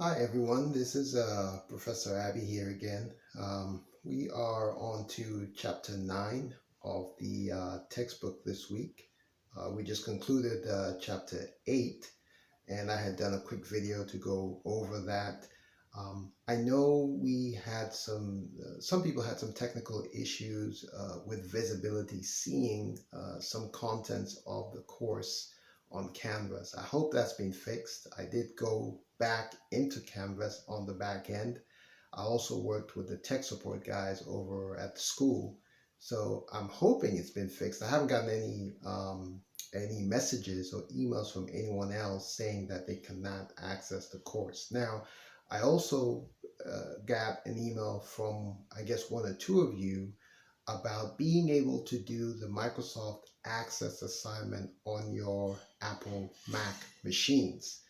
Hi everyone, this is Professor Abby here again. We are on to chapter 9 of the textbook this week. We just concluded chapter 8 and I had done a quick video to go over that. I know we had some people had some technical issues with visibility, seeing some contents of the course on Canvas. I hope that's been fixed. I did go back into Canvas on the back end. I also worked with the tech support guys over at the school. So I'm hoping it's been fixed. I haven't gotten any messages or emails from anyone else saying that they cannot access the course. Now, I also got an email from, I guess, one or two of you about being able to do the Microsoft Access assignment on your Apple Mac machines.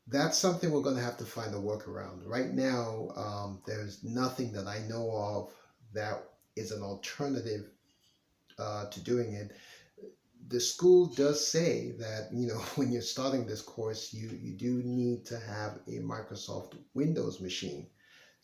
That's something we're going to have to find a workaround. Right now, there's nothing that I know of that is an alternative to doing it. The school does say that, when you're starting this course, you do need to have a Microsoft Windows machine.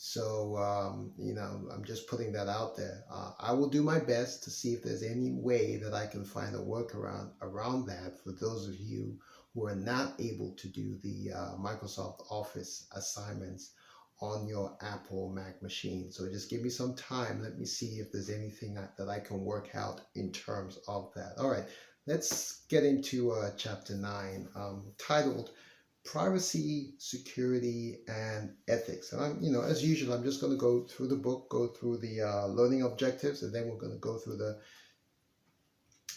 So, I'm just putting that out there. I will do my best to see if there's any way that I can find a workaround around that for those of you who are not able to do the Microsoft Office assignments on your Apple Mac machine. So just give me some time. Let me see if there's anything that I can work out in terms of that. All right, let's get into chapter 9, titled Privacy, Security, and Ethics. And as usual, I'm just going to go through the book, go through the learning objectives, and then we're going to go through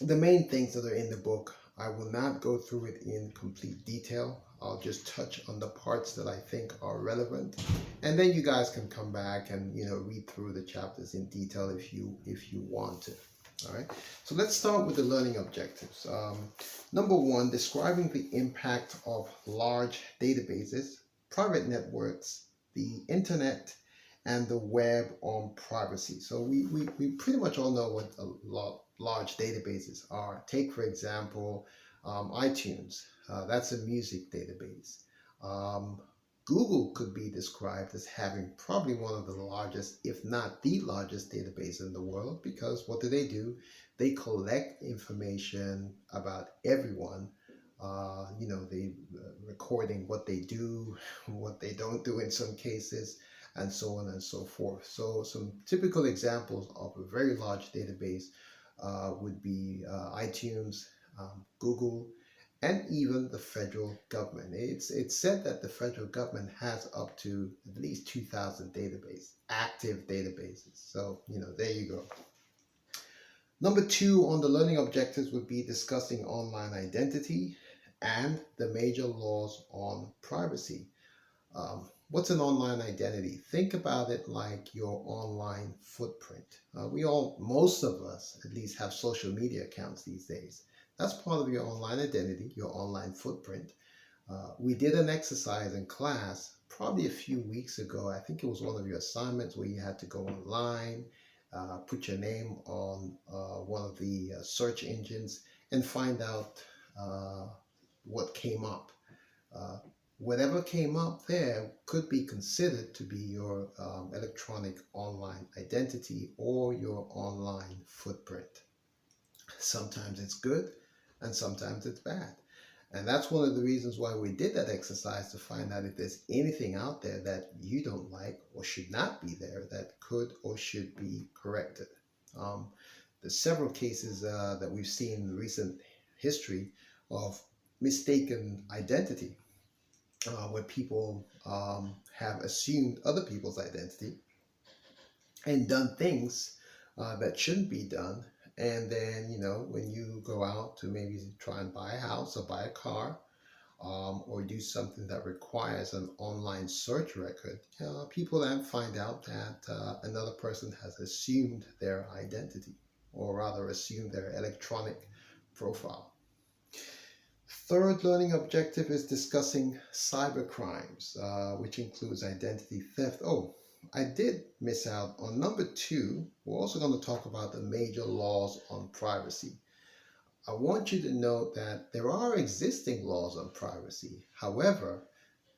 the main things that are in the book. I will not go through it in complete detail. I'll just touch on the parts that I think are relevant, and then you guys can come back and read through the chapters in detail if you want to. All right, so let's start with the learning objectives. Number 1, describing the impact of large databases, private networks, the internet, and the web on privacy. So we pretty much all know what large databases are. Take, for example, iTunes. That's a music database. Google could be described as having probably one of the largest, if not the largest database in the world, because what do? They collect information about everyone. They recording what they do, what they don't do in some cases, and so on and so forth. So some typical examples of a very large database would be iTunes, Google, and even the federal government. It's said that the federal government has up to at least 2,000 active databases. So, there you go. Number 2 on the learning objectives would be discussing online identity and the major laws on privacy. What's an online identity? Think about it like your online footprint. Most of us at least, have social media accounts these days. That's part of your online identity, your online footprint. We did an exercise in class probably a few weeks ago. I think it was one of your assignments where you had to go online, put your name on one of the search engines and find out what came up. Whatever came up there could be considered to be your electronic online identity or your online footprint. Sometimes it's good and sometimes it's bad. And that's one of the reasons why we did that exercise, to find out if there's anything out there that you don't like or should not be there that could or should be corrected. There's several cases that we've seen in recent history of mistaken identity, where people have assumed other people's identity and done things that shouldn't be done. And then, when you go out to maybe try and buy a house or buy a car, or do something that requires an online search record, people then find out that another person has assumed their identity, or rather assumed their electronic profile. Third learning objective is discussing cybercrimes, which includes identity theft. Oh, I did miss out on number 2. We're also going to talk about the major laws on privacy. I want you to note that there are existing laws on privacy. However,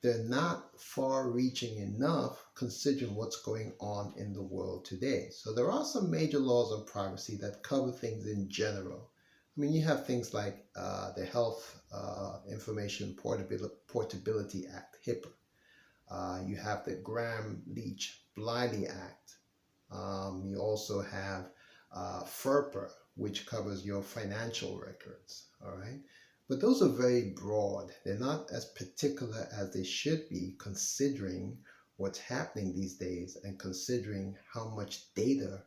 they're not far-reaching enough considering what's going on in the world today. So there are some major laws on privacy that cover things in general. I mean, you have things like the Health Information Portability Act, HIPAA. You have the Gramm-Leach-Bliley Act. You also have FIRPA, which covers your financial records, all right? But those are very broad. They're not as particular as they should be, considering what's happening these days and considering how much data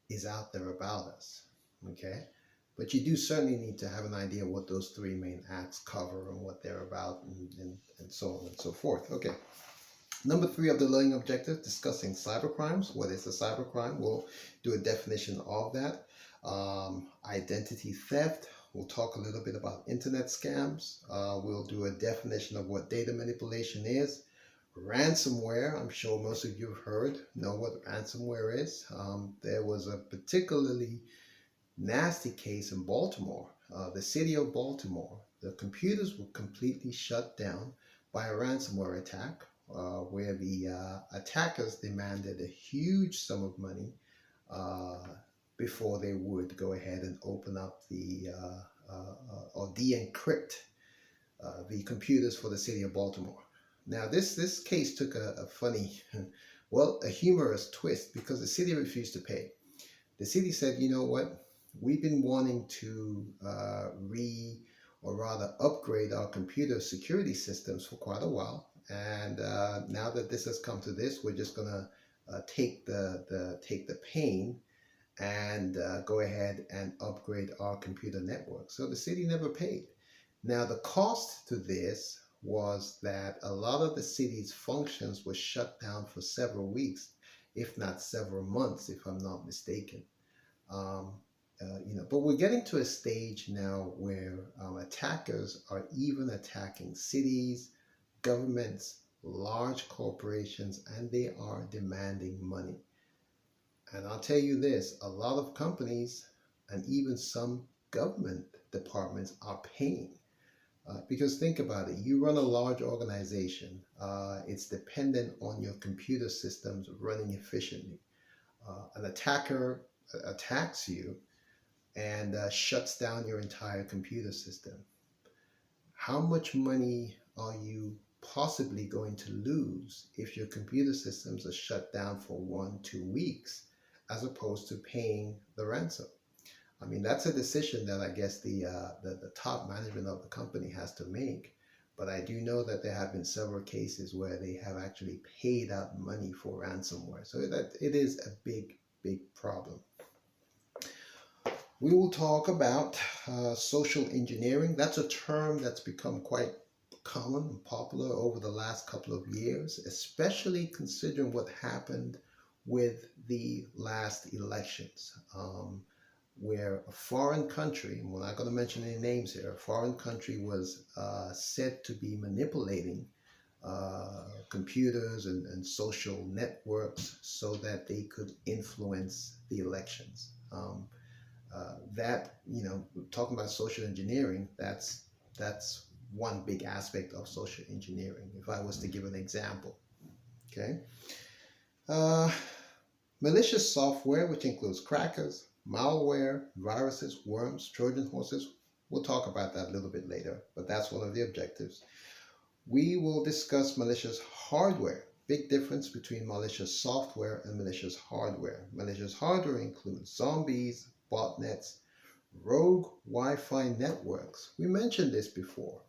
is out there about us, okay? But you do certainly need to have an idea what those three main acts cover and what they're about and so on and so forth. Okay. Number 3 of the learning objective, discussing cybercrimes. What is a cybercrime? We'll do a definition of that. Identity theft. We'll talk a little bit about internet scams. We'll do a definition of what data manipulation is. Ransomware. I'm sure most of you have know what ransomware is. There was a particularly nasty case in Baltimore, the city of Baltimore. The computers were completely shut down by a ransomware attack, where the attackers demanded a huge sum of money before they would go ahead and open up the or de-encrypt the computers for the city of Baltimore. Now this case took a funny, well, a humorous twist, because the city refused to pay. The city said, you know what, we've been wanting to upgrade our computer security systems for quite a while, and now that this has come to this, we're just gonna take the pain and go ahead and upgrade our computer network. So the city never paid. Now the cost to this was that a lot of the city's functions were shut down for several weeks, if not several months, if I'm not mistaken. But we're getting to a stage now where attackers are even attacking cities, governments, large corporations, and they are demanding money. And I'll tell you this, a lot of companies and even some government departments are paying. Because think about it, you run a large organization, it's dependent on your computer systems running efficiently. An attacker attacks you and shuts down your entire computer system. How much money are you possibly going to lose if your computer systems are shut down for 1-2 weeks, as opposed to paying the ransom? I mean, that's a decision that I guess the top management of the company has to make. But I do know that there have been several cases where they have actually paid out money for ransomware. So that it is a big problem. We will talk about social engineering. That's a term that's become quite common and popular over the last couple of years, especially considering what happened with the last elections, where a foreign country, and we're not going to mention any names here, a foreign country was said to be manipulating computers and social networks so that they could influence the elections. Talking about social engineering, that's one big aspect of social engineering, if I was to give an example. Okay. Malicious software, which includes crackers, malware, viruses, worms, Trojan horses. We'll talk about that a little bit later, but that's one of the objectives. We will discuss malicious hardware. Big difference between malicious software and malicious hardware. Malicious hardware includes zombies, botnets, rogue Wi-Fi networks. We mentioned this before.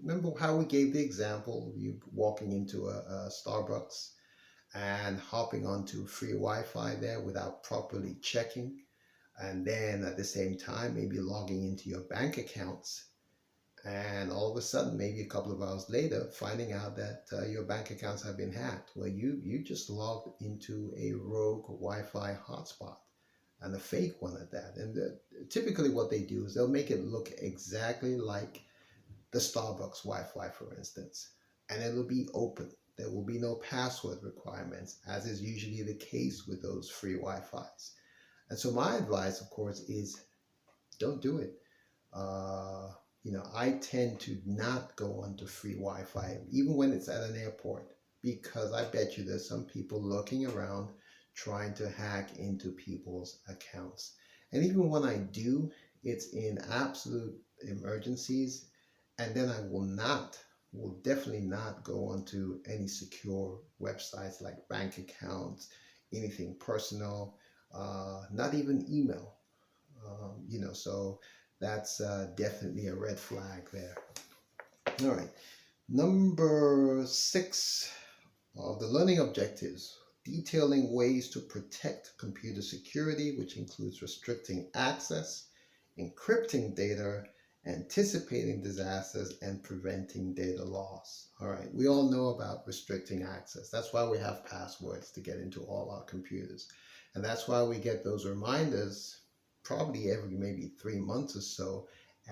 Remember how we gave the example of you walking into a Starbucks and hopping onto free Wi-Fi there without properly checking, and then at the same time maybe logging into your bank accounts, and all of a sudden, maybe a couple of hours later, finding out that your bank accounts have been hacked. Well, you just logged into a rogue Wi-Fi hotspot, and a fake one at that. And typically what they do is they'll make it look exactly like the Starbucks Wi-Fi, for instance, and it'll be open. There will be no password requirements, as is usually the case with those free Wi-Fis. And so my advice, of course, is don't do it. I tend to not go onto free Wi-Fi, even when it's at an airport, because I bet you there's some people looking around trying to hack into people's accounts. And even when I do, it's in absolute emergencies, and then I will definitely not go onto any secure websites like bank accounts, anything personal, not even email. So that's definitely a red flag there. All right, number 6 of the learning objectives, detailing ways to protect computer security, which includes restricting access, encrypting data, anticipating disasters, and preventing data loss. All right, we all know about restricting access. That's why we have passwords to get into all our computers. And that's why we get those reminders probably every maybe 3 months or so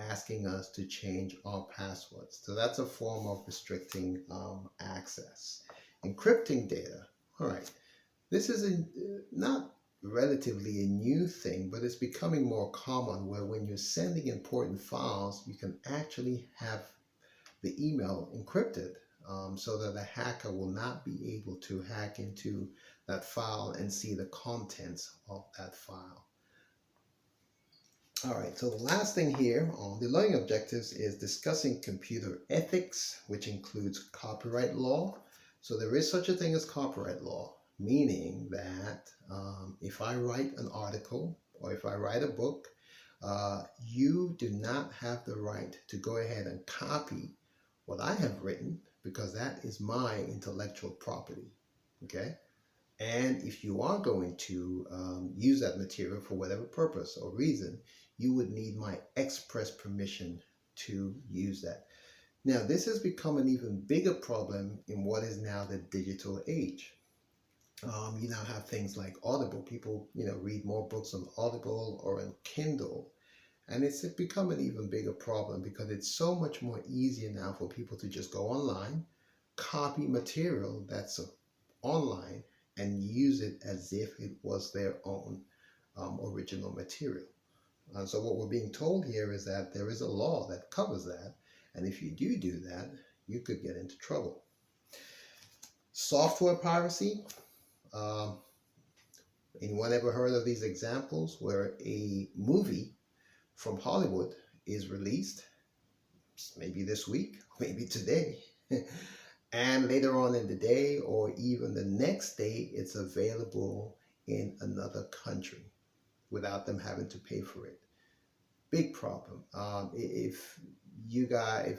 asking us to change our passwords. So that's a form of restricting access. Encrypting data. All right, this is not relatively a new thing, but it's becoming more common where when you're sending important files, you can actually have the email encrypted so that the hacker will not be able to hack into that file and see the contents of that file. All right, so the last thing here on the learning objectives is discussing computer ethics, which includes copyright law. So there is such a thing as copyright law, meaning that if I write an article or if I write a book, you do not have the right to go ahead and copy what I have written, because that is my intellectual property, okay? And if you are going to use that material for whatever purpose or reason, you would need my express permission to use that. Now, this has become an even bigger problem in what is now the digital age. You now have things like Audible. People, read more books on Audible or on Kindle. And it's become an even bigger problem because it's so much more easier now for people to just go online, copy material that's online, and use it as if it was their own original material. So what we're being told here is that there is a law that covers that, and if you do that, you could get into trouble. Software piracy. Anyone ever heard of these examples where a movie from Hollywood is released, maybe this week, maybe today, and later on in the day or even the next day, it's available in another country without them having to pay for it? Big problem. If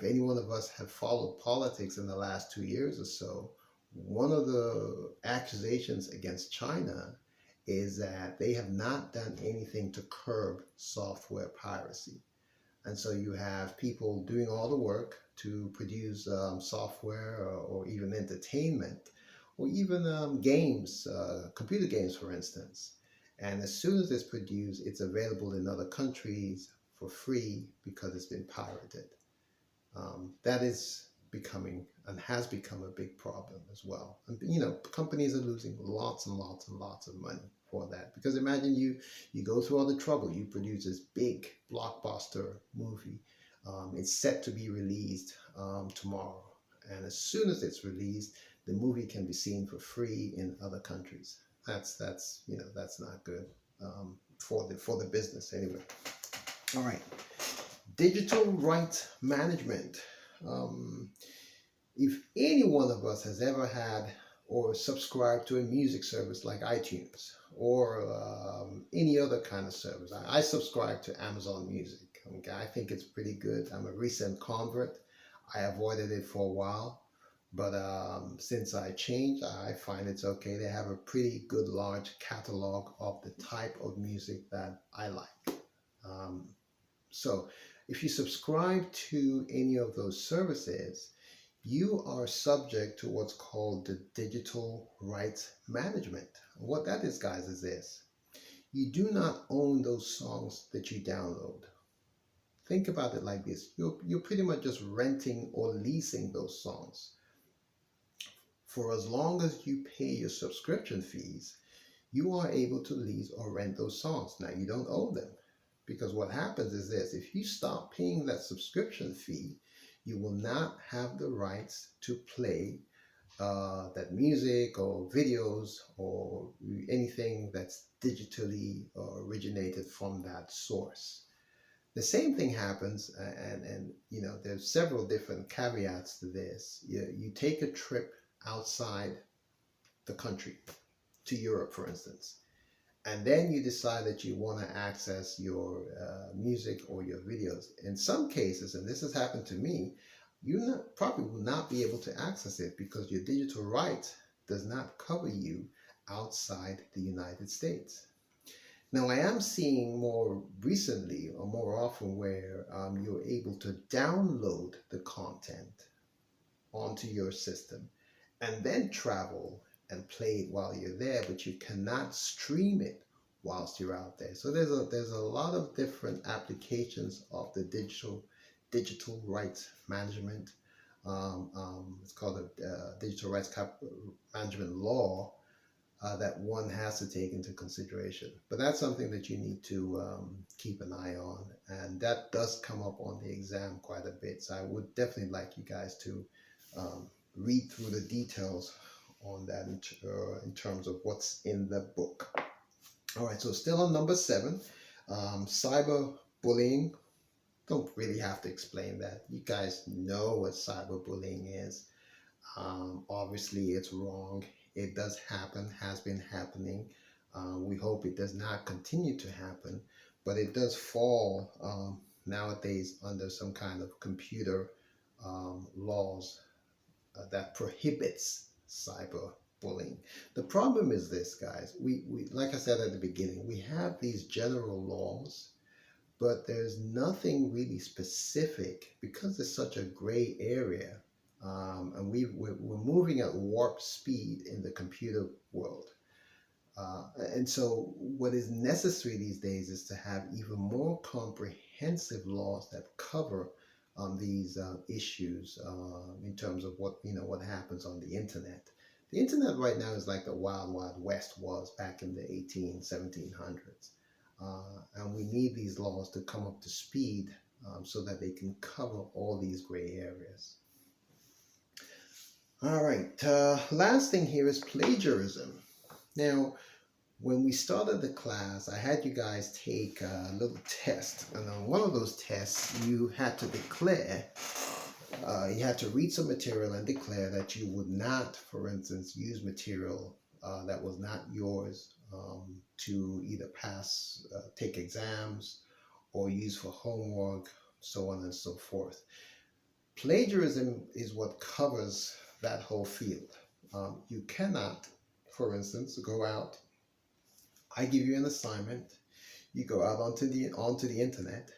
any one of us have followed politics in the last 2 years or so, one of the accusations against China is that they have not done anything to curb software piracy. And so you have people doing all the work to produce software or even entertainment or even games, computer games, for instance. And as soon as it's produced, it's available in other countries for free because it's been pirated. That is becoming and has become a big problem as well. And companies are losing lots and lots and lots of money for that, because imagine you go through all the trouble, you produce this big blockbuster movie, it's set to be released tomorrow, and as soon as it's released, the movie can be seen for free in other countries. That's not good for the business anyway. All right, digital rights management. If any one of us has ever had or subscribed to a music service like iTunes or any other kind of service, I subscribe to Amazon Music. Okay, I think it's pretty good. I'm a recent convert. I avoided it for a while, but since I changed, I find it's okay. They have a pretty good large catalog of the type of music that I like. So if you subscribe to any of those services, you are subject to what's called the digital rights management. What that is, guys, is this. You do not own those songs that you download. Think about it like this. You're pretty much just renting or leasing those songs. For as long as you pay your subscription fees, you are able to lease or rent those songs. Now, you don't own them. Because what happens is this: if you stop paying that subscription fee, you will not have the rights to play that music or videos or anything that's digitally originated from that source. The same thing happens, and you know, there's several different caveats to this. You take a trip outside the country, to Europe, for instance, and then you decide that you want to access your music or your videos. In some cases, and this has happened to me, probably will not be able to access it because your digital rights does not cover you outside the United States. Now, I am seeing more recently or more often where you're able to download the content onto your system and then travel and play it while you're there, but you cannot stream it whilst you're out there. So there's a lot of different applications of the digital rights management. It's called the digital rights management law that one has to take into consideration. But that's something that you need to keep an eye on, and that does come up on the exam quite a bit. So I would definitely like you guys to read through the details on that in terms of what's in the book. All right, so still on number 7, cyberbullying. Don't really have to explain that. You guys know what cyberbullying is. Obviously, it's wrong. It does happen, has been happening. We hope it does not continue to happen, but it does fall nowadays under some kind of computer laws that prohibits cyberbullying. The problem is this, guys. We like I said at the beginning, we have these general laws, but there's nothing really specific because it's such a gray area. And we're moving at warp speed in the computer world. And so what is necessary these days is to have even more comprehensive laws that cover these issues in terms of what happens on the internet. The internet right now is like the wild, wild west was back in the 1700s. And we need these laws to come up to speed so that they can cover all these gray areas. All right, last thing here is plagiarism. Now, when we started the class, I had you guys take a little test, and on one of those tests, you had to declare, you had to read some material and declare that you would not, for instance, use material that was not yours to either take exams or use for homework, so on and so forth. Plagiarism is what covers that whole field. You cannot, for instance, go out. I give you an assignment. You go out onto the internet.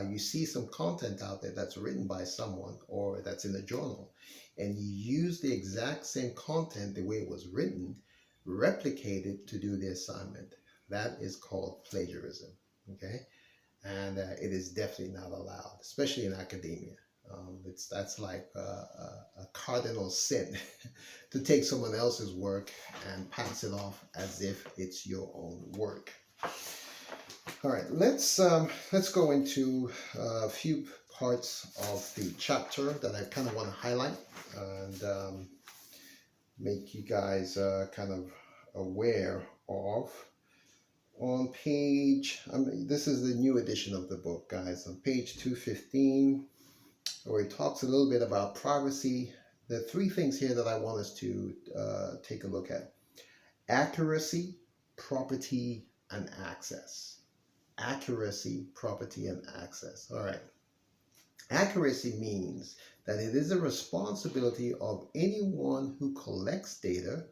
You see some content out there that's written by someone or that's in a journal, and you use the exact same content the way it was written, replicate it to do the assignment. That is called plagiarism. Okay, and it is definitely not allowed, especially in academia. That's like a cardinal sin to take someone else's work and pass it off as if it's your own work. All right, let's go into a few parts of the chapter that I kind of want to highlight and make you guys kind of aware of. On page, this is the new edition of the book, guys. On page 215. Where he talks a little bit about privacy. There are 3 things here that I want us to take a look at: accuracy, property, and access. Accuracy, property, and access. All right. Accuracy means that it is a responsibility of anyone who collects data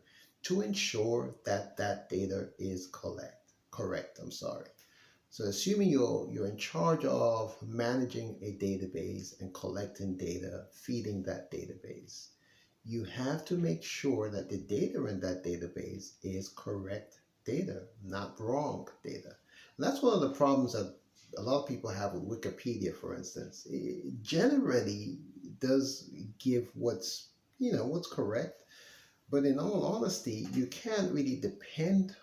to ensure that that data is correct. So assuming you're in charge of managing a database and collecting data, feeding that database, you have to make sure that the data in that database is correct data, not wrong data. And that's one of the problems that a lot of people have with Wikipedia, for instance. It generally does give what's correct, but in all honesty, you can't really depend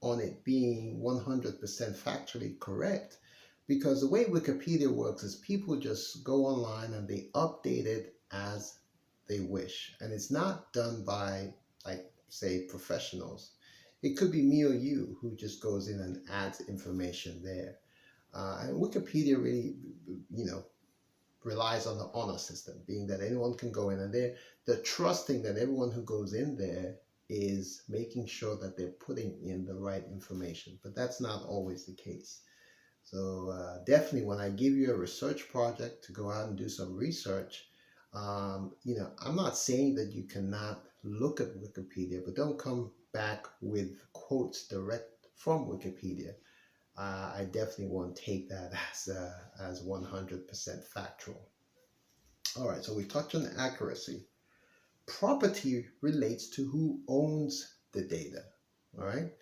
on it being 100% factually correct, Because the way Wikipedia works is people just go online and they update it as they wish. And it's not done by, like, say, professionals. It could be me or you who just goes in and adds information there. And Wikipedia really, you know, relies on the honor system, being that anyone can go in and they're trusting that everyone who goes in there is making sure that they're putting in the right information. But that's not always the case. So definitely when I give you a research project to go out and do some research, you know, I'm not saying that you cannot look at Wikipedia, but don't come back with quotes direct from Wikipedia. I definitely won't take that as 100% factual. All right, so we touched on accuracy. Property relates to who owns the data. All right,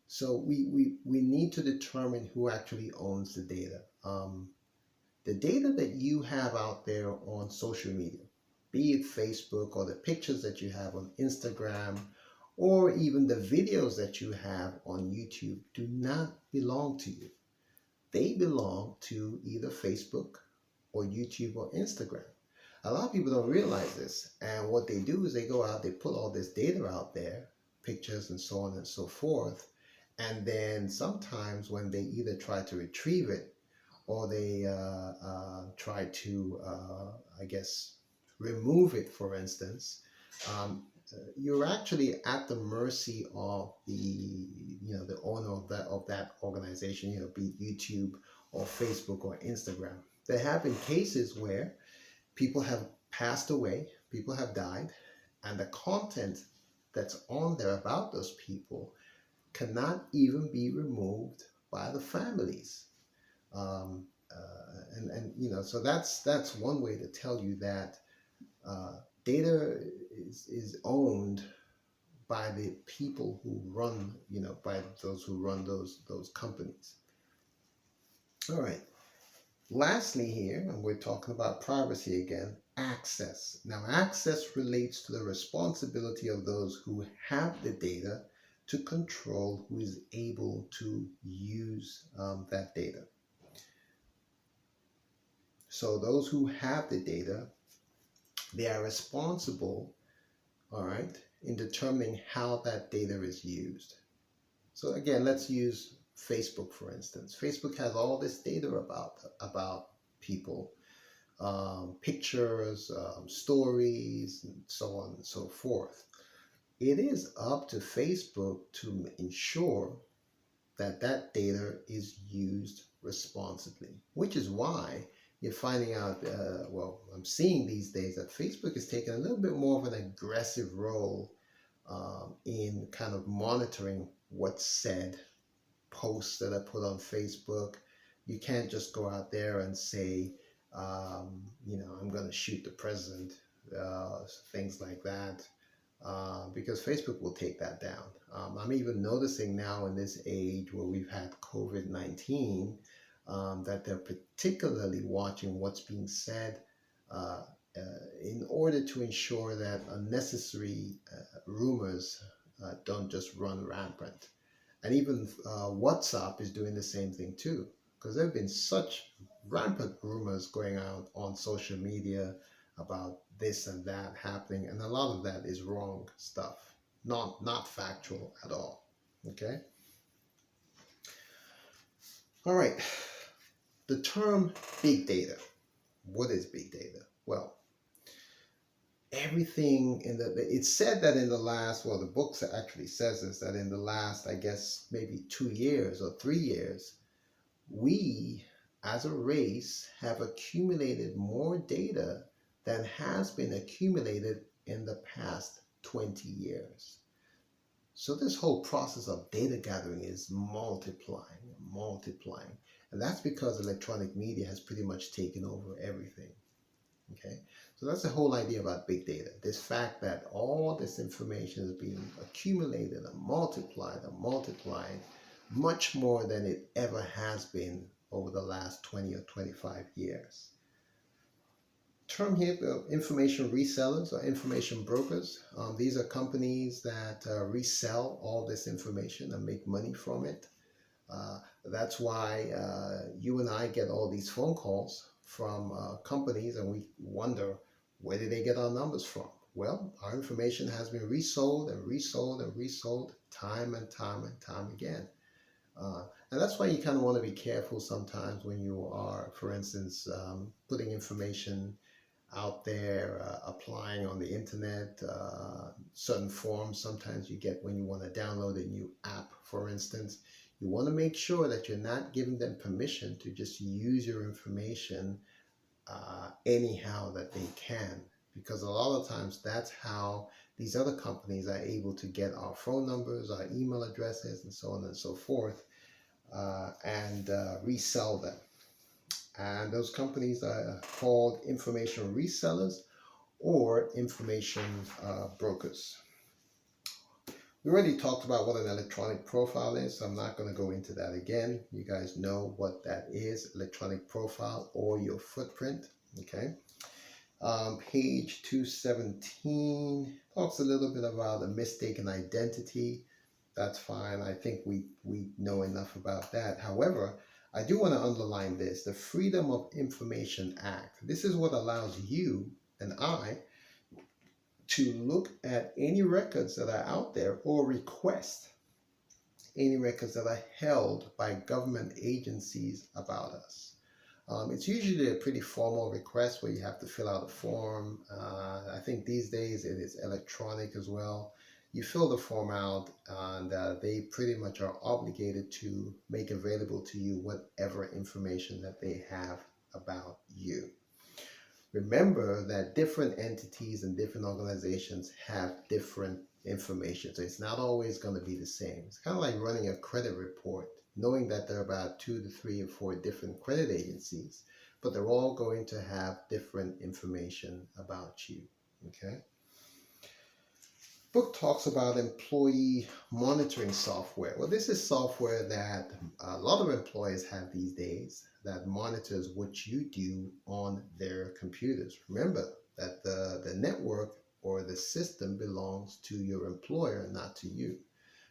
so we need to determine who actually owns the data. The data that you have out there on social media, be it Facebook or the pictures that you have on Instagram, or even the videos that you have on YouTube, do not belong to you. They belong to either Facebook or YouTube or Instagram. A lot of people don't realize this, and what they do is they go out, they put all this data out there, pictures and so on and so forth, and then sometimes when they either try to retrieve it or they try to, I guess, remove it, for instance, you're actually at the mercy of the owner of that organization, be it YouTube or Facebook or Instagram. There have been cases where people have passed away, people have died, and the content that's on there about those people cannot even be removed by the families. So that's one way to tell you that data is owned by the people who run, by those who run those companies. All right. Lastly here, and we're talking about privacy again, access. Now, access relates to the responsibility of those who have the data to control who is able to use that data. So those who have the data, they are responsible, all right, in determining how that data is used. So again, let's use Facebook, for instance. Facebook has all this data about people, pictures, stories, and so on and so forth. It is up to Facebook to ensure that that data is used responsibly, which is why you're finding out, I'm seeing these days that Facebook is taking a little bit more of an aggressive role in kind of monitoring what's said, posts that are put on Facebook. You can't just go out there and say, I'm going to shoot the president, things like that, because Facebook will take that down. I'm even noticing now in this age where we've had COVID-19, that they're particularly watching what's being said in order to ensure that unnecessary rumors don't just run rampant. And even WhatsApp is doing the same thing too, because there have been such rampant rumors going out on social media about this and that happening, and a lot of that is wrong stuff, not factual at all. Okay. All right. The term big data. What is big data? Well, everything it's said that in the last, the book actually says this, that in the last, I guess, maybe 2 years or 3 years, we as a race have accumulated more data than has been accumulated in the past 20 years. So this whole process of data gathering is multiplying. And that's because electronic media has pretty much taken over everything. Okay, so that's the whole idea about big data. This fact that all this information is being accumulated and multiplied much more than it ever has been over the last 20 or 25 years. Term here, information resellers or information brokers. These are companies that resell all this information and make money from it. That's why you and I get all these phone calls from companies, and we wonder, where did they get our numbers from? Well, our information has been resold and resold and resold time and time and time again. And that's why you kind of want to be careful sometimes when you are, for instance, putting information out there, applying on the internet, certain forms sometimes you get when you want to download a new app, for instance. You want to make sure that you're not giving them permission to just use your information anyhow that they can, because a lot of times that's how these other companies are able to get our phone numbers, our email addresses, and so on and so forth, and resell them. And those companies are called information resellers or information brokers. We already talked about what an electronic profile is, so I'm not going to go into that again. You guys know what that is, electronic profile or your footprint. Okay. Page 217 talks a little bit about a mistaken identity. That's fine. I think we know enough about that. However, I do want to underline this, the Freedom of Information Act. This is what allows you and I to look at any records that are out there or request any records that are held by government agencies about us. It's usually a pretty formal request where you have to fill out a form. I think these days it is electronic as well. You fill the form out, and they pretty much are obligated to make available to you whatever information that they have about you. Remember that different entities and different organizations have different information, so it's not always going to be the same. It's kind of like running a credit report, knowing that there are about 2 to 3 or 4 different credit agencies, but they're all going to have different information about you. Okay. Book talks about employee monitoring software. Well, this is software that a lot of employers have these days that monitors what you do on their computers. Remember that the network or the system belongs to your employer, not to you.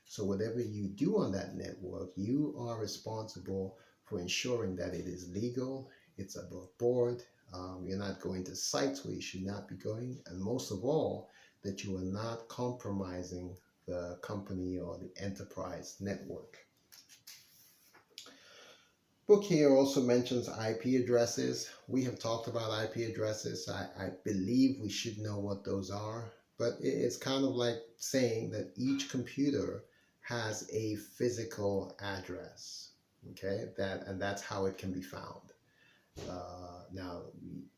So whatever you do on that network, you are responsible for ensuring that it is legal, it's above board, you're not going to sites where you should not be going, and most of all, that you are not compromising the company or the enterprise network. Book here also mentions IP addresses. We have talked about IP addresses. I believe we should know what those are, but it's kind of like saying that each computer has a physical address, okay? That's how it can be found. Now,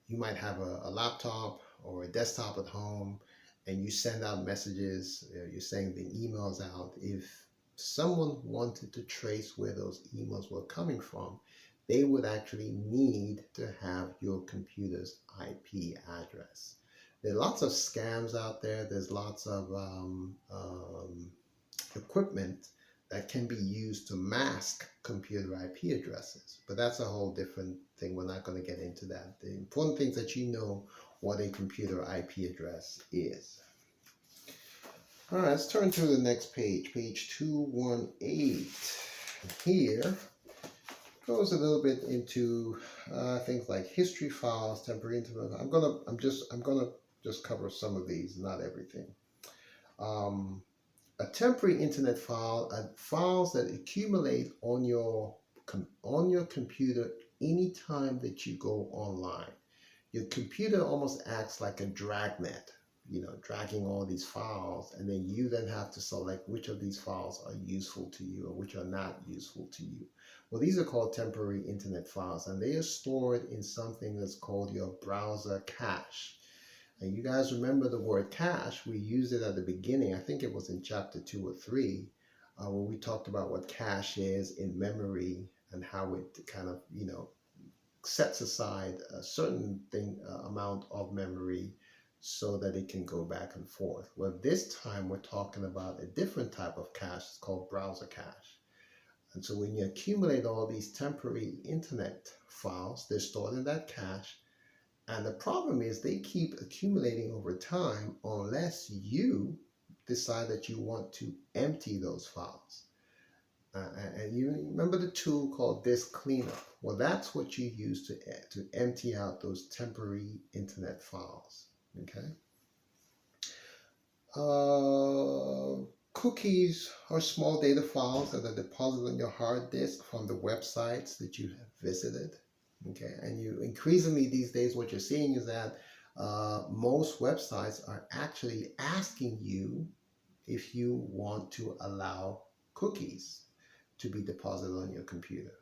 you might have a laptop or a desktop at home, and you send out messages, you're sending the emails out. If someone wanted to trace where those emails were coming from, they would actually need to have your computer's IP address. There are lots of scams out there. There's lots of equipment that can be used to mask computer IP addresses. But that's a whole different thing. We're not going to get into that. The important thing is that you know what a computer IP address is. All right, let's turn to the next page, page 218. Here goes a little bit into things like history files, temporary internet. I'm gonna just cover some of these, not everything. A temporary internet file are files that accumulate on your computer anytime that you go online. Your computer almost acts like a dragnet, dragging all these files, and then you have to select which of these files are useful to you or which are not useful to you. Well, these are called temporary internet files, and they are stored in something that's called your browser cache. And you guys remember the word cache. We used it at the beginning. I think it was in chapter 2 or 3, when we talked about what cache is in memory and how it kind of, sets aside a certain amount of memory so that it can go back and forth. Well, this time we're talking about a different type of cache. It's called browser cache. And so when you accumulate all these temporary internet files, they're stored in that cache. And the problem is they keep accumulating over time unless you decide that you want to empty those files. And you remember the tool called Disk Cleanup? Well, that's what you use to empty out those temporary internet files. Okay. Cookies are small data files that are deposited on your hard disk from the websites that you have visited. Okay, and you increasingly these days, what you're seeing is that most websites are actually asking you if you want to allow cookies to be deposited on your computer.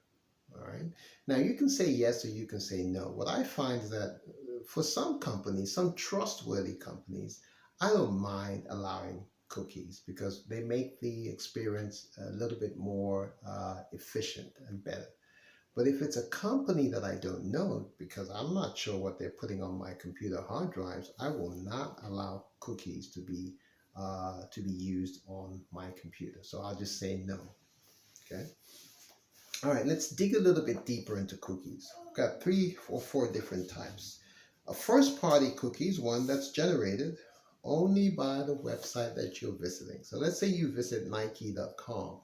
All right. Now you can say yes or you can say no. What I find is that for some companies, some trustworthy companies, I don't mind allowing cookies because they make the experience a little bit more efficient and better. But if it's a company that I don't know, because I'm not sure what they're putting on my computer hard drives, I will not allow cookies to be used on my computer. So I'll just say no. Okay. All right, let's dig a little bit deeper into cookies. We've got 3 or 4 different types. A first-party cookies, one that's generated only by the website that you're visiting. So let's say you visit Nike.com.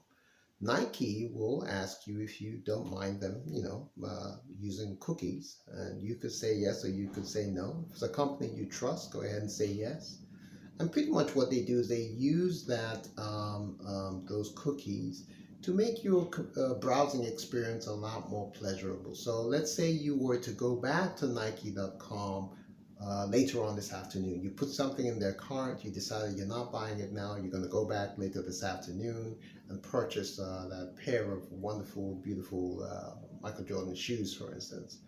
Nike will ask you if you don't mind them, using cookies, and you could say yes or you could say no. If it's a company you trust, go ahead and say yes. And pretty much what they do is they use that those cookies to make your browsing experience a lot more pleasurable. So let's say you were to go back to Nike.com later on this afternoon. You put something in their cart, you decided you're not buying it now, you're going to go back later this afternoon and purchase that pair of wonderful, beautiful Michael Jordan shoes, for instance.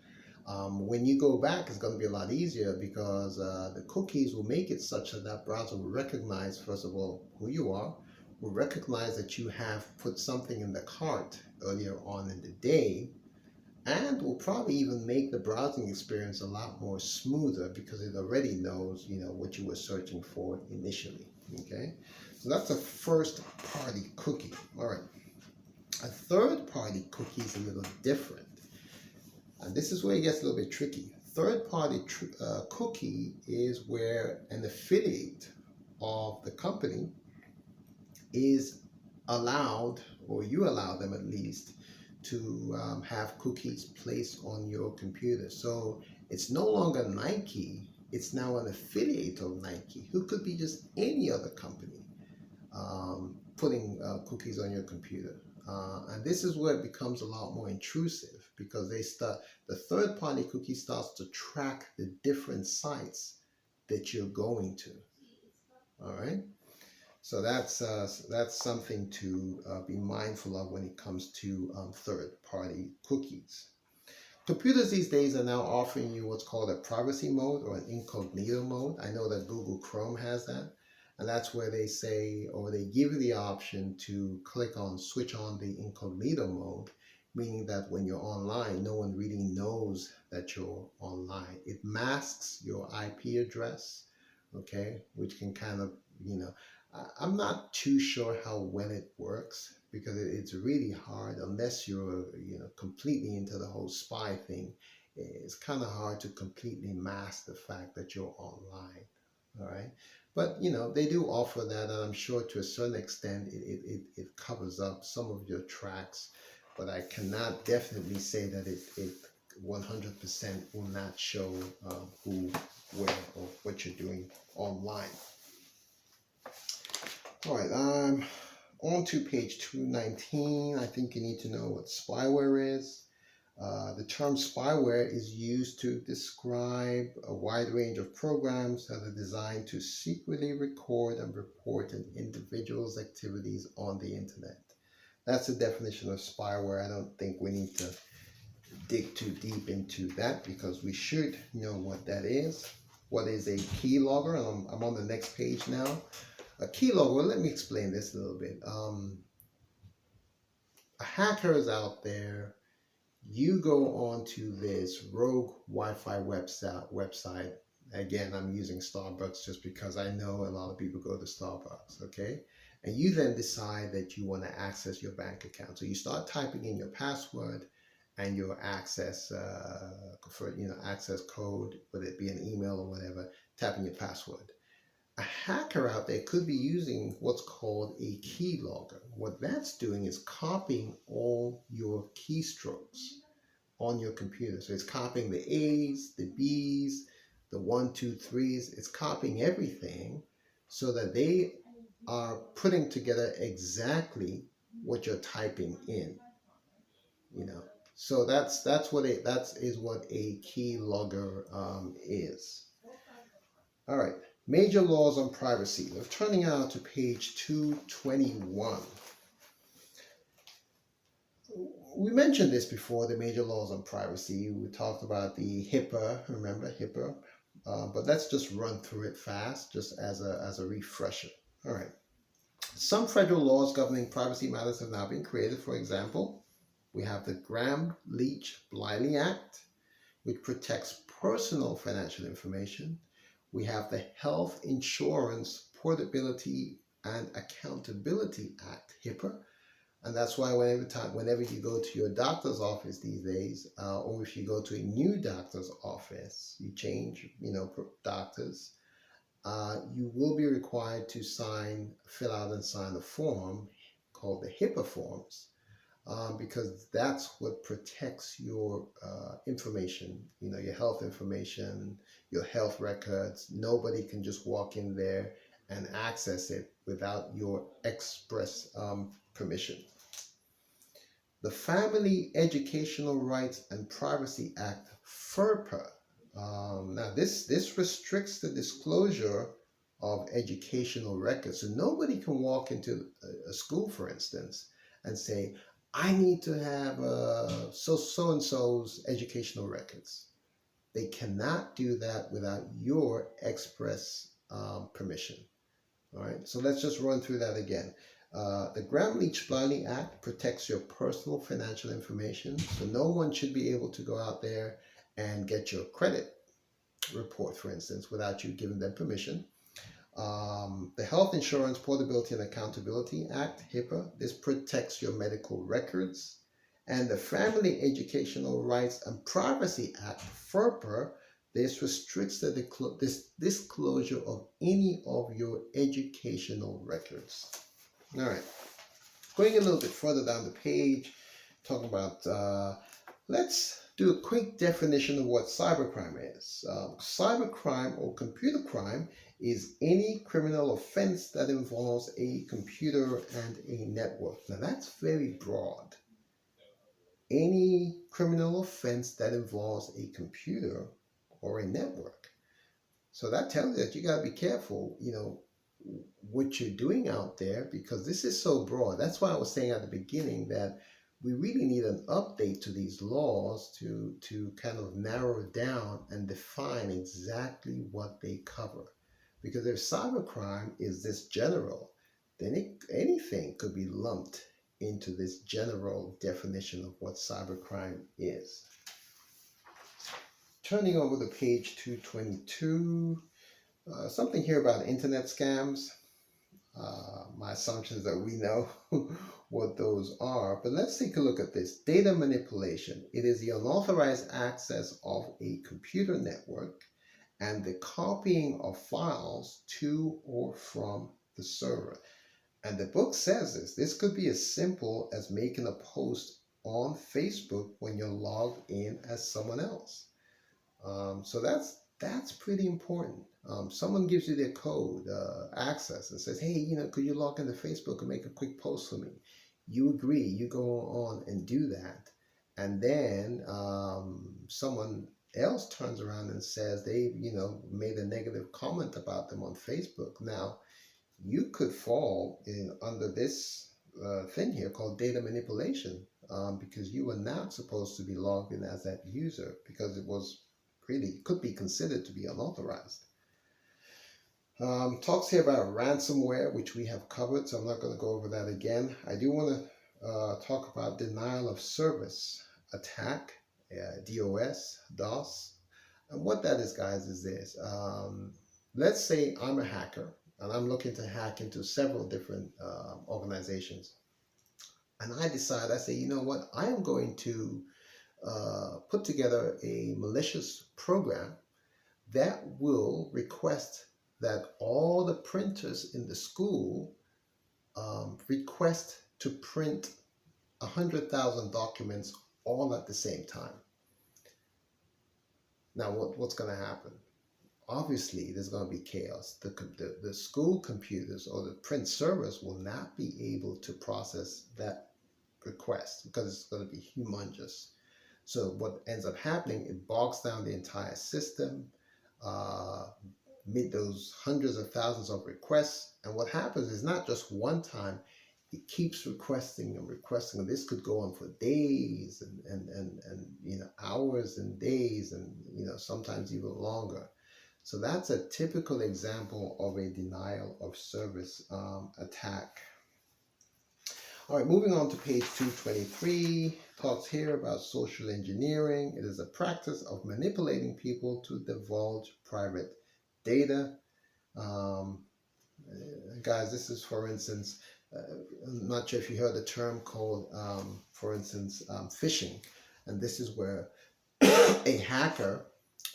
When you go back, it's going to be a lot easier because the cookies will make it such that that browser will recognize, first of all, who you are, will recognize that you have put something in the cart earlier on in the day, and will probably even make the browsing experience a lot more smoother because it already knows, what you were searching for initially. Okay, so that's a first-party cookie. All right, a third-party cookie is a little different. And this is where it gets a little bit tricky. Third-party cookie is where an affiliate of the company is allowed, or you allow them at least, to have cookies placed on your computer. So it's no longer Nike, it's now an affiliate of Nike, who could be just any other company, putting cookies on your computer. And this is where it becomes a lot more intrusive because the third-party cookie starts to track the different sites that you're going to. All right, so that's something to be mindful of when it comes to third-party cookies. Computers these days are now offering you what's called a privacy mode or an incognito mode. I know that Google Chrome has that. And that's where they say, or they give you the option to switch on the incognito mode, meaning that when you're online, no one really knows that you're online. It masks your IP address, okay, which can kind of, I'm not too sure how well it works because it's really hard unless you're, completely into the whole spy thing. It's kind of hard to completely mask the fact that you're online, all right? But, they do offer that, and I'm sure to a certain extent it covers up some of your tracks, but I cannot definitely say that it 100% will not show who, where, or what you're doing online. All right, on to page 219. I think you need to know what spyware is. The term spyware is used to describe a wide range of programs that are designed to secretly record and report an individual's activities on the internet. That's the definition of spyware. I don't think we need to dig too deep into that because we should know what that is. What is a keylogger? I'm on the next page now. A keylogger, let me explain this a little bit. A hacker is out there. You go onto this rogue Wi-Fi website. Again, I'm using Starbucks just because I know a lot of people go to Starbucks, okay? And you then decide that you want to access your bank account. So you start typing in your password and your access access code, whether it be an email or whatever, typing your password. a hacker out there could be using what's called a keylogger. What that's doing is copying all your keystrokes on your computer. So it's copying the A's, the B's, the 1, 2, 3's. It's copying everything so that they are putting together exactly what you're typing in. So that's what a keylogger is. All right, major laws on privacy. We're turning out to page 221. We mentioned this before, the major laws on privacy. We talked about the HIPAA, remember HIPAA? But let's just run through it fast, just as a refresher. All right. Some federal laws governing privacy matters have now been created. For example, we have the Gramm-Leach-Bliley Act, which protects personal financial information. We have the Health Insurance Portability and Accountability Act, HIPAA. And that's why whenever you go to your doctor's office these days, or if you go to a new doctor's office, you change, doctors, you will be required to fill out and sign a form called the HIPAA forms, because that's what protects your information, your health information, your health records. Nobody can just walk in there and access it without your express permission. The Family Educational Rights and Privacy Act, FirstParty. Now this restricts the disclosure of educational records. So nobody can walk into a school, for instance, and say, I need to have so-and-so's educational records. They cannot do that without your express permission. All right, so let's just run through that again. The Gramm-Leach-Bliley Act protects your personal financial information, so no one should be able to go out there and get your credit report, for instance, without you giving them permission. The Health Insurance Portability and Accountability Act, HIPAA, this protects your medical records. And the Family Educational Rights and Privacy Act, FirstParty, this restricts the disclosure of any of your educational records. All right, going a little bit further down the page, talking about, let's do a quick definition of what cybercrime is. Cybercrime or computer crime is any criminal offense that involves a computer and a network. Now that's very broad. Any criminal offense that involves a computer or a network. So that tells you that you got to be careful, what you're doing out there, because this is so broad. That's why I was saying at the beginning that we really need an update to these laws to kind of narrow down and define exactly what they cover. Because if cybercrime is this general, then anything could be lumped into this general definition of what cybercrime is. Turning over to page 222, something here about internet scams. My assumption is that we know what those are, but let's take a look at this. Data manipulation. It is the unauthorized access of a computer network and the copying of files to or from the server. And the book says this could be as simple as making a post on Facebook when you're logged in as someone else. So that's pretty important. Someone gives you their code access and says, hey, could you log into Facebook and make a quick post for me? You agree, you go on and do that. And then someone else turns around and says they, made a negative comment about them on Facebook. Now, you could fall under this thing here called data manipulation, because you were not supposed to be logged in as that user, because it could be considered to be unauthorized. Talks here about ransomware, which we have covered, so I'm not going to go over that again. I do want to talk about denial of service attack, DOS. And what that is, guys, is this. Let's say I'm a hacker and I'm looking to hack into several different organizations. And I say, you know what, I am going to put together a malicious program that will request that all the printers in the school request to print 100,000 documents all at the same time. Now, what's going to happen? Obviously, there's going to be chaos. The school computers or the print servers will not be able to process that request because it's going to be humongous. So what ends up happening, it bogs down the entire system, meet those hundreds of thousands of requests. And what happens is not just one time, it keeps requesting and requesting. This could go on for days and hours and days and sometimes even longer. So that's a typical example of a denial of service attack. All right, moving on to page 223, talks here about social engineering. It is a practice of manipulating people to divulge private data. Guys, this is, for instance, I'm not sure if you heard the term called, for instance, phishing. And this is where a hacker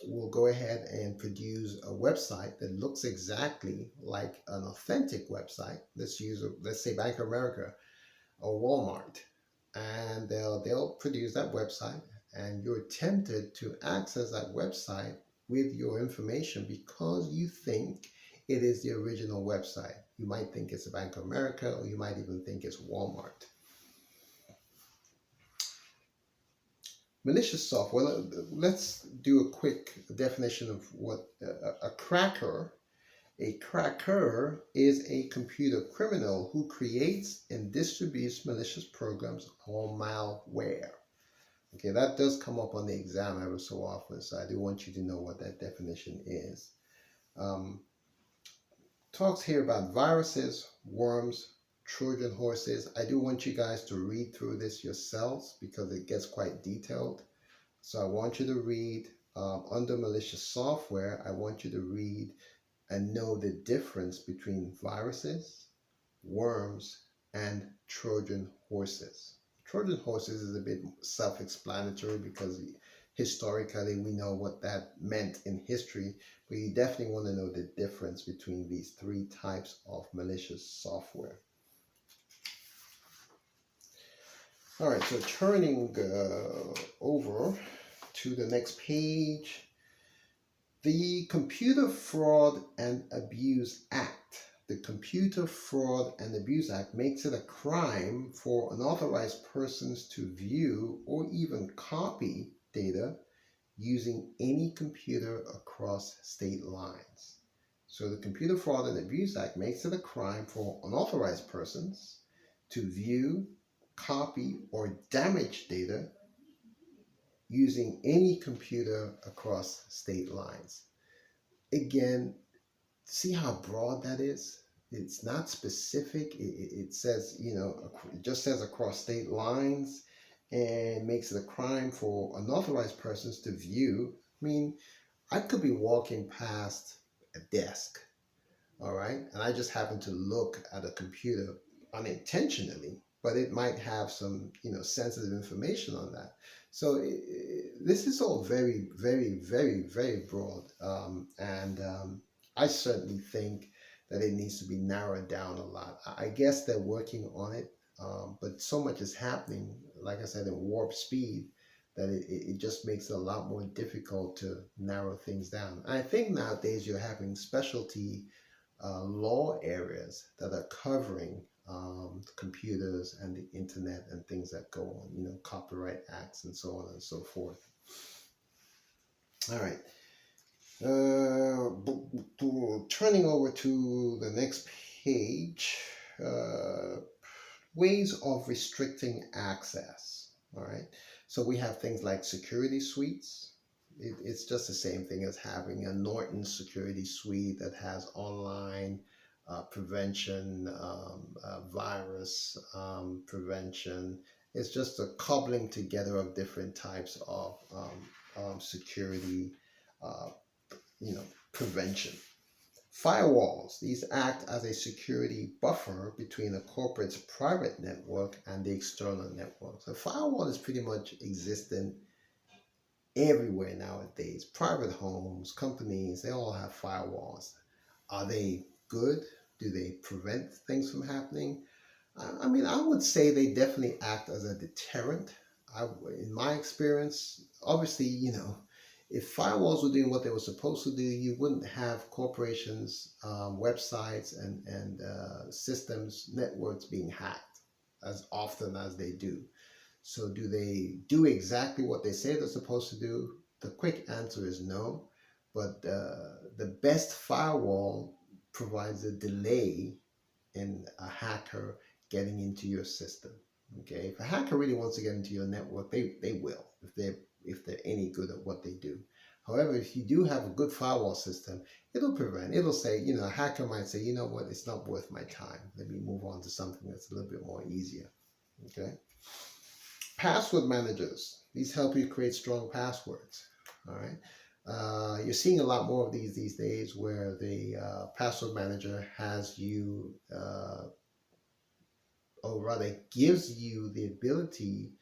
will go ahead and produce a website that looks exactly like an authentic website. Let's say Bank of America or Walmart, and they'll produce that website, and you're tempted to access that website with your information because you think it is the original website. You might think it's a Bank of America, or you might even think it's Walmart. Malicious software. Let's do a quick definition of what a cracker. A cracker is a computer criminal who creates and distributes malicious programs or malware. Okay, that does come up on the exam ever so often, so I do want you to know what that definition is. Talks here about viruses, worms, Trojan horses. I do want you guys to read through this yourselves because it gets quite detailed. So I want you to read under malicious software. I want you to read and know the difference between viruses, worms, and Trojan horses. Trojan horses is a bit self-explanatory because historically we know what that meant in history, but you definitely want to know the difference between these three types of malicious software. All right, so turning over to the next page. The Computer Fraud and Abuse Act. The Computer Fraud and Abuse Act makes it a crime for unauthorized persons to view or even copy data using any computer across state lines. So the Computer Fraud and Abuse Act makes it a crime for unauthorized persons to view, copy, or damage data using any computer across state lines. Again, see how broad that is? It's not specific. It says, it just says across state lines and makes it a crime for unauthorized persons to view. I mean, I could be walking past a desk, all right, and I just happen to look at a computer unintentionally, but it might have some, sensitive information on that. So this is all very, very, very, very broad, and I certainly think that it needs to be narrowed down a lot. I guess they're working on it, but so much is happening, like I said, in warp speed, that it just makes it a lot more difficult to narrow things down. I think nowadays you're having specialty law areas that are covering computers and the internet and things that go on, copyright acts and so on and so forth. All right. Turning over to the next page, ways of restricting access. All right. So we have things like security suites. It's just the same thing as having a Norton security suite that has online prevention, virus prevention. It's just a cobbling together of different types of security, prevention. Firewalls, these act as a security buffer between a corporate's private network and the external network. So firewall is pretty much existent everywhere nowadays. Private homes, companies, they all have firewalls. Are they good? Do they prevent things from happening? I mean, I would say they definitely act as a deterrent. In my experience, obviously, if firewalls were doing what they were supposed to do, you wouldn't have corporations, websites, and systems, networks being hacked as often as they do. So, do they do exactly what they say they're supposed to do? The quick answer is no. But the best firewall provides a delay in a hacker getting into your system. Okay, if a hacker really wants to get into your network, they will if they're any good at what they do. However, if you do have a good firewall system, it'll say, a hacker might say, you know what, it's not worth my time. Let me move on to something that's a little bit more easier. Okay. Password managers. These help you create strong passwords. All right. You're seeing a lot more of these days where the password manager has you, or rather gives you the ability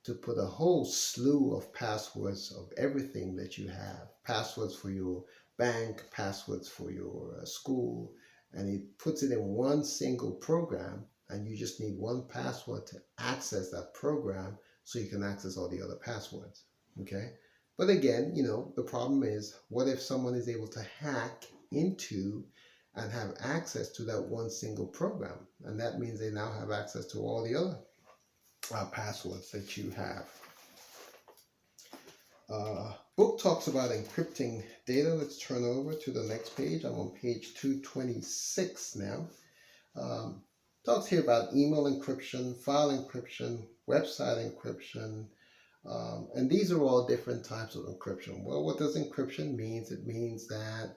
to put a whole slew of passwords of everything that you have. Passwords for your bank, passwords for your school, and it puts it in one single program, and you just need one password to access that program so you can access all the other passwords. Okay? But again, the problem is, what if someone is able to hack into and have access to that one single program? And that means they now have access to all the other passwords that you have. Book talks about encrypting data. Let's turn over to the next page. I'm on page 226 now. Talks here about email encryption, file encryption, website encryption, and these are all different types of encryption. Well, what does encryption mean? It means that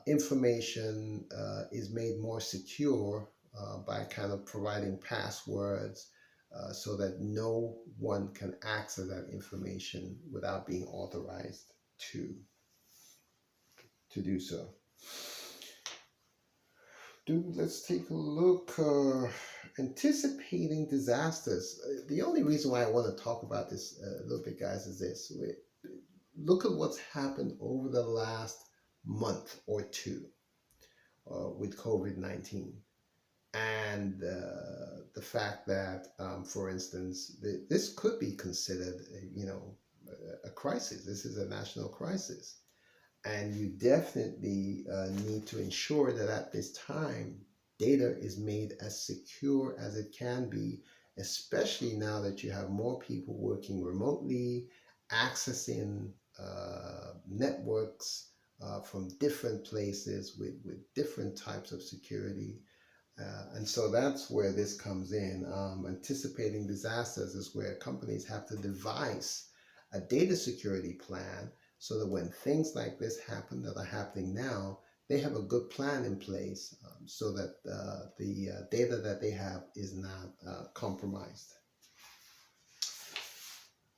information is made more secure by kind of providing passwords so that no one can access that information without being authorized to do so. Let's take a look. Anticipating disasters. The only reason why I want to talk about this a little bit, guys, is this. Look at what's happened over the last month or two with COVID-19. And the fact that, for instance, this could be considered, a crisis. This is a national crisis. And you definitely need to ensure that at this time, data is made as secure as it can be, especially now that you have more people working remotely, accessing networks from different places with different types of security. And so that's where this comes in. Anticipating disasters is where companies have to devise a data security plan so that when things like this happen that are happening now, they have a good plan in place so that the data that they have is not compromised.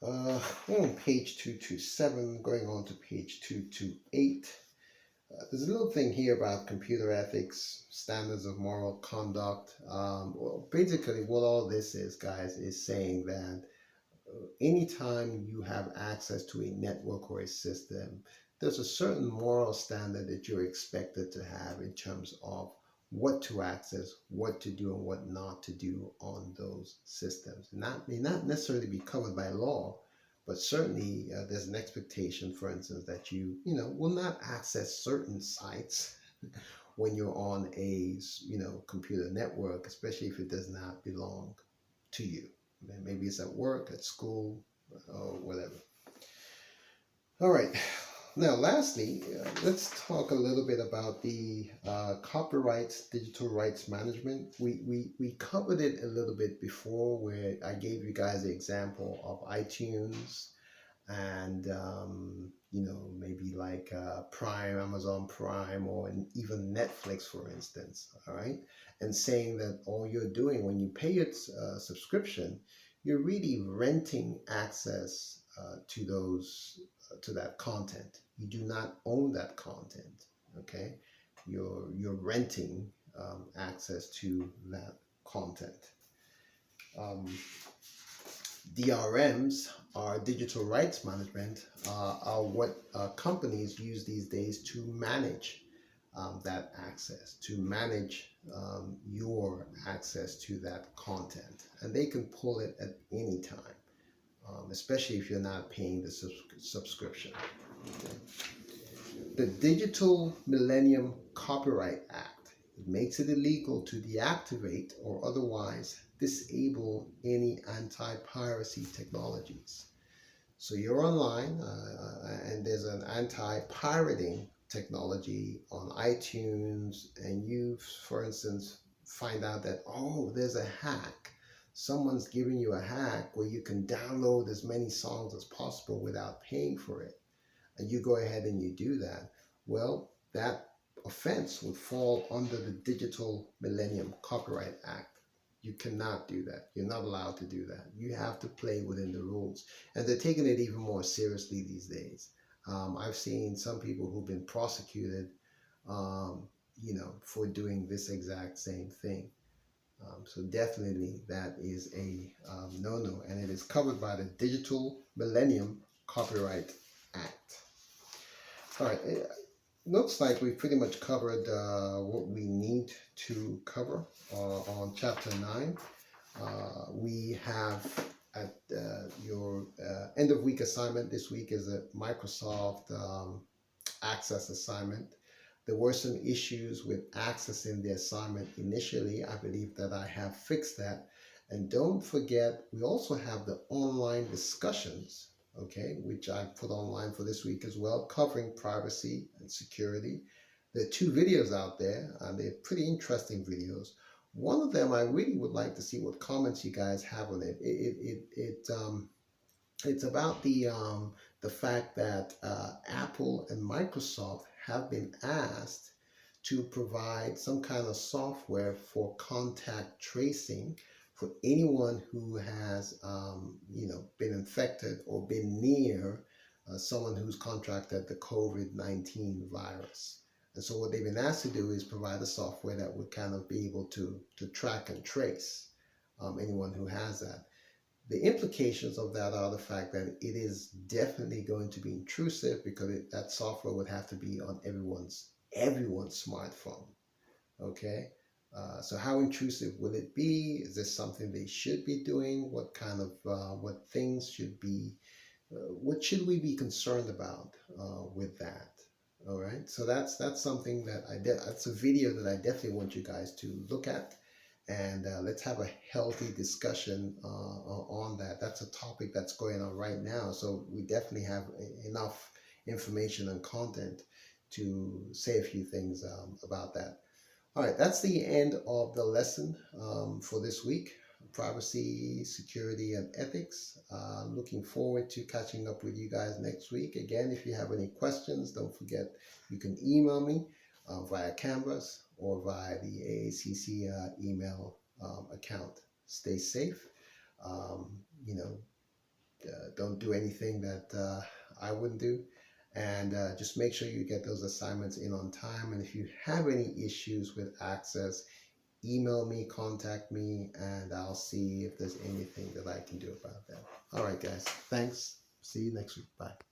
On page 227, going on to page 228. There's a little thing here about computer ethics, standards of moral conduct. Well, basically, what all this is, guys, is saying that anytime you have access to a network or a system, there's a certain moral standard that you're expected to have in terms of what to access, what to do, and what not to do on those systems. May not necessarily be covered by law, but certainly there's an expectation, for instance, that you will not access certain sites when you're on a computer network, especially if it does not belong to you. Maybe it's at work, at school, or whatever. All right. Now, lastly, let's talk a little bit about the copyright, digital rights management. We covered it a little bit before, where I gave you guys the example of iTunes and maybe like Prime, Amazon Prime, or even Netflix, for instance. All right, and saying that all you're doing when you pay your subscription, you're really renting access to that content. You do not own that content. Okay, you're renting access to that content. DRMs, or digital rights management, are what companies use these days to manage that access, to manage your access to that content. And they can pull it at any time, especially if you're not paying the subscription. Okay. The Digital Millennium Copyright Act, it makes it illegal to deactivate or otherwise disable any anti-piracy technologies. So you're online and there's an anti-pirating technology on iTunes, and you, for instance, find out that, oh, there's a hack. Someone's giving you a hack where you can download as many songs as possible without paying for it. And you go ahead and you do that. Well, that offense would fall under the Digital Millennium Copyright Act. You cannot do that. You're not allowed to do that. You have to play within the rules. And they're taking it even more seriously these days. I've seen some people who've been prosecuted, for doing this exact same thing. So definitely that is a no-no, and it is covered by the Digital Millennium Copyright Act. All right, it looks like we've pretty much covered what we need to cover on Chapter 9. We have at your end of week assignment this week is a Microsoft Access assignment. There were some issues with accessing the assignment initially. I believe that I have fixed that. And don't forget, we also have the online discussions, okay, which I put online for this week as well, covering privacy and security. There are 2 videos out there, and they're pretty interesting videos. One of them, I really would like to see what comments you guys have on it. It's about the fact that Apple and Microsoft have been asked to provide some kind of software for contact tracing for anyone who has, been infected or been near someone who's contracted the COVID-19 virus. And so what they've been asked to do is provide a software that would kind of be able to track and trace anyone who has that. The implications of that are the fact that it is definitely going to be intrusive, because that software would have to be on everyone's smartphone. Okay, so how intrusive will it be? Is this something they should be doing? What kind of what things should be? What should we be concerned about with that? All right, so that's something that that's a video that I definitely want you guys to look at. And let's have a healthy discussion on that. That's a topic that's going on right now. So we definitely have enough information and content to say a few things about that. All right, that's the end of the lesson for this week. Privacy, security, and ethics. Looking forward to catching up with you guys next week. Again, if you have any questions, don't forget you can email me via Canvas or via the AACC email account. Stay safe. Don't do anything that I wouldn't do. And just make sure you get those assignments in on time. And if you have any issues with access, email me, contact me, and I'll see if there's anything that I can do about that. All right, guys. Thanks. See you next week. Bye.